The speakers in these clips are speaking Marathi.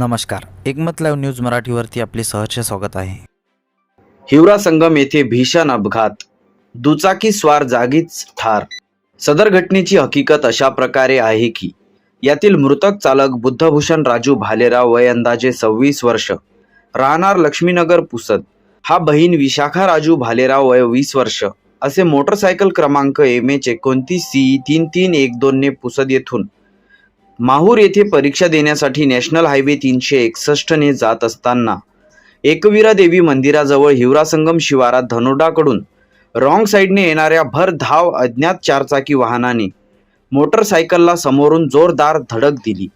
नमस्कार, एकमत लाईव्ह न्यूज मराठीवरती आपले सहर्ष स्वागत आहे। हिवरा संगम येथे भीषण अपघात, दुचाकी स्वार जागीच ठार। सदर घटनेची हकीकत अशा प्रकारे आहे की यातील मृतक चालक बुद्धभूषण राजू भालेराव वय अंदाजे 26 वर्ष, राहणार लक्ष्मीनगर पुसद, हा बहीण विशाखा राजू भालेराव वय 20 वर्ष असे मोटरसायकल क्रमांक MH29CE3312 ने पुसद येथून माहूर येथे परीक्षा देण्यासाठी नॅशनल हायवे 361 ने जात असताना एकवीरा देवी मंदिराजवळ हिवरा संगम शिवारात धनोडाकडून रॉंग साईडने येणाऱ्या भरधाव अज्ञात चारचाकी वाहनाने मोटरसायकलला समोरून जोरदार धडक दिली।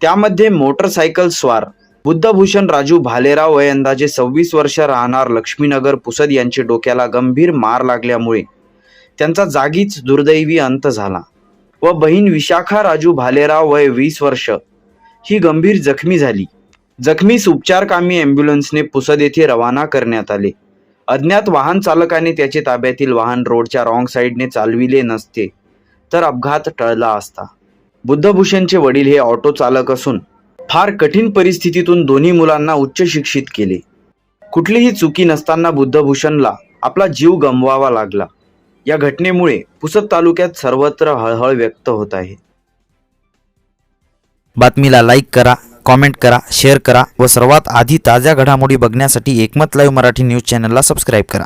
त्यामध्ये मोटरसायकल स्वार बुद्धभूषण राजू भालेराव वय अंदाजे 26 वर्ष, राहणार लक्ष्मीनगर पुसद यांचे डोक्याला गंभीर मार लागल्यामुळे त्यांचा जागीच दुर्दैवी अंत झाला व बहीण विशाखा राजू भालेराव वय 20 वर्ष ही गंभीर जखमी झाली। जखमीस उपचारकामी ॲम्ब्युलन्सने पुसद येथे रवाना करण्यात आले। अज्ञात वाहन चालकाने त्याचे ताब्यातील वाहन रोडच्या रॉंग साईडने चालविले नसते तर अपघात टळला असता। बुद्धभूषणचे वडील हे ऑटो चालक असून फार कठीण परिस्थितीतून दोन्ही मुलांना उच्च शिक्षित केले। कुठलीही चुकी नसताना बुद्धभूषणला आपला जीव गमवावा लागला। या घटनेमुळे पुसद तालुक्यात सर्वत्र हळहळ व्यक्त होत आहे। बातमीला लाईक करा, कॉमेंट करा, शेअर करा व सर्वात आधी ताज्या घडामोडी बघण्यासाठी एकमत लाईव्ह मराठी न्यूज चॅनलला सबस्क्राईब करा।